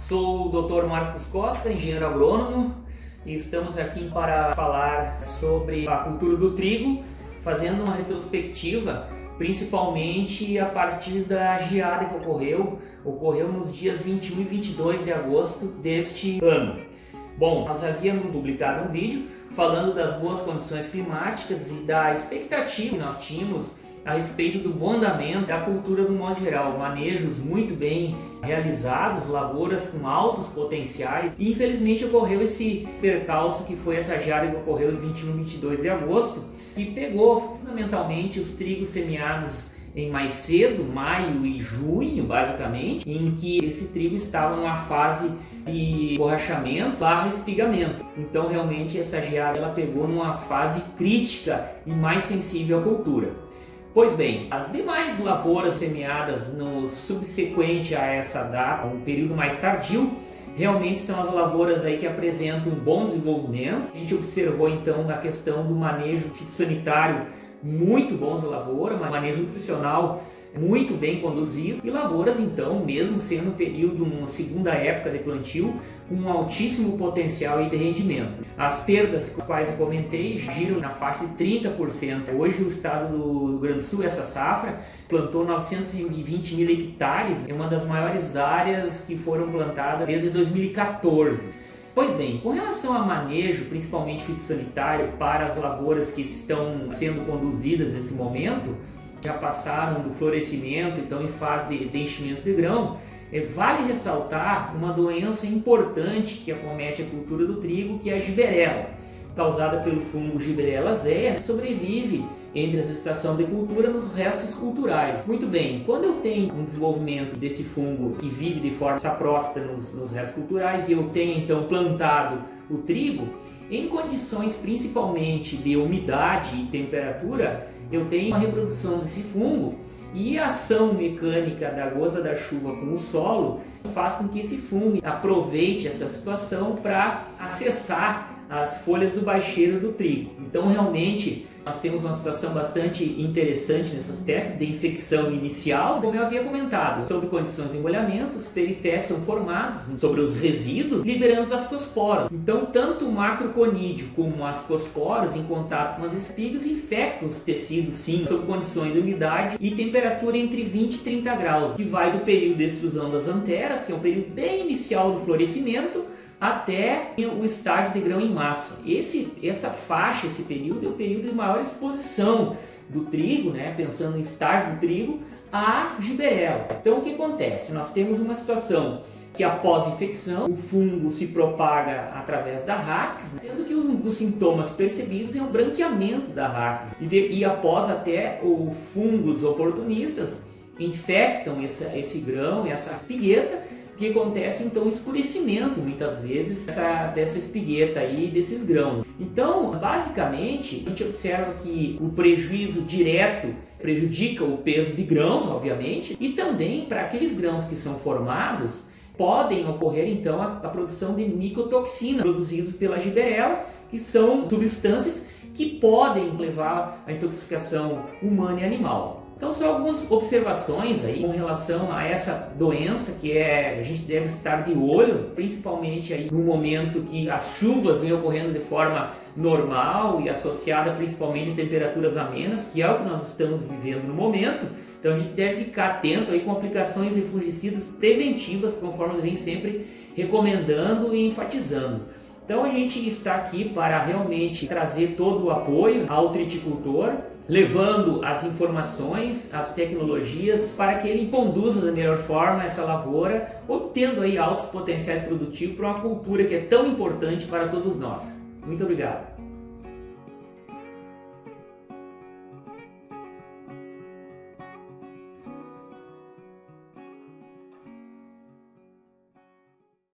Sou o Dr. Marcos Costa, engenheiro agrônomo, e estamos aqui para falar sobre a cultura do trigo, fazendo uma retrospectiva, principalmente a partir da geada que ocorreu nos dias 21 e 22 de agosto deste ano. Bom, nós havíamos publicado um vídeo falando das boas condições climáticas e da expectativa que nós tínhamos a respeito do bom andamento da cultura do modo geral, manejos muito bem realizados, lavouras com altos potenciais, e infelizmente ocorreu esse percalço que foi essa geada que ocorreu em 21 e 22 de agosto, e pegou fundamentalmente os trigos semeados em mais cedo, maio e junho, basicamente, em que esse trigo estava numa fase de borrachamento / espigamento. Então realmente essa geada ela pegou numa fase crítica e mais sensível à cultura. Pois bem, as demais lavouras semeadas no subsequente a essa data, um período mais tardio, realmente são as lavouras aí que apresentam um bom desenvolvimento. A gente observou então a questão do manejo fitossanitário muito bons da lavoura, manejo nutricional muito bem conduzido, e lavouras então, mesmo sendo um período, uma segunda época de plantio, com um altíssimo potencial de rendimento. As perdas com as quais eu comentei giram na faixa de 30%. Hoje o estado do Rio Grande do Sul, essa safra, plantou 920 mil hectares, é uma das maiores áreas que foram plantadas desde 2014. Pois bem, com relação a manejo, principalmente fitossanitário, para as lavouras que estão sendo conduzidas nesse momento, já passaram do florescimento, então em fase de enchimento de grão, vale ressaltar uma doença importante que acomete a cultura do trigo, que é a giberela, causada pelo fungo Gibberella zeae, que sobrevive entre as estações de cultura nos restos culturais. Muito bem, quando eu tenho um desenvolvimento desse fungo que vive de forma saprófita nos restos culturais e eu tenho então plantado o trigo, em condições principalmente de umidade e temperatura, eu tenho uma reprodução desse fungo, e a ação mecânica da gota da chuva com o solo faz com que esse fungo aproveite essa situação para acessar as folhas do baixeiro do trigo. Então realmente nós temos uma situação bastante interessante nesse aspecto de infecção inicial. Como eu havia comentado, sobre condições de embolhamento, os perités são formados sobre os resíduos, liberando as ascosporas. Então tanto o macroconídeo como as ascosporas em contato com as espigas infectam os tecidos, sim, sob condições de umidade e temperatura entre 20 e 30 graus, que vai do período de extrusão das anteras, que é o período bem inicial do florescimento, até o estágio de grão em massa. Essa faixa, esse período é o período de maior exposição do trigo, né? Pensando no estágio do trigo, à giberela. Então o que acontece? Nós temos uma situação que após a infecção, o fungo se propaga através da rax, sendo que um dos sintomas percebidos é o branqueamento da rax. E após até os fungos oportunistas infectam esse grão, essa espigueta, que acontece então o escurecimento muitas vezes dessa espigueta aí, desses grãos. Então basicamente a gente observa que o prejuízo direto prejudica o peso de grãos, obviamente, e também para aqueles grãos que são formados podem ocorrer então a produção de micotoxinas produzidas pela giberela, que são substâncias que podem levar à intoxicação humana e animal. Então são algumas observações aí com relação a essa doença que a gente deve estar de olho, principalmente aí no momento que as chuvas vêm ocorrendo de forma normal e associada principalmente a temperaturas amenas, que é o que nós estamos vivendo no momento. Então a gente deve ficar atento aí com aplicações de fungicidas preventivas, conforme vem sempre recomendando e enfatizando. Então a gente está aqui para realmente trazer todo o apoio ao triticultor, levando as informações, as tecnologias para que ele conduza da melhor forma essa lavoura, obtendo aí altos potenciais produtivos para uma cultura que é tão importante para todos nós. Muito obrigado.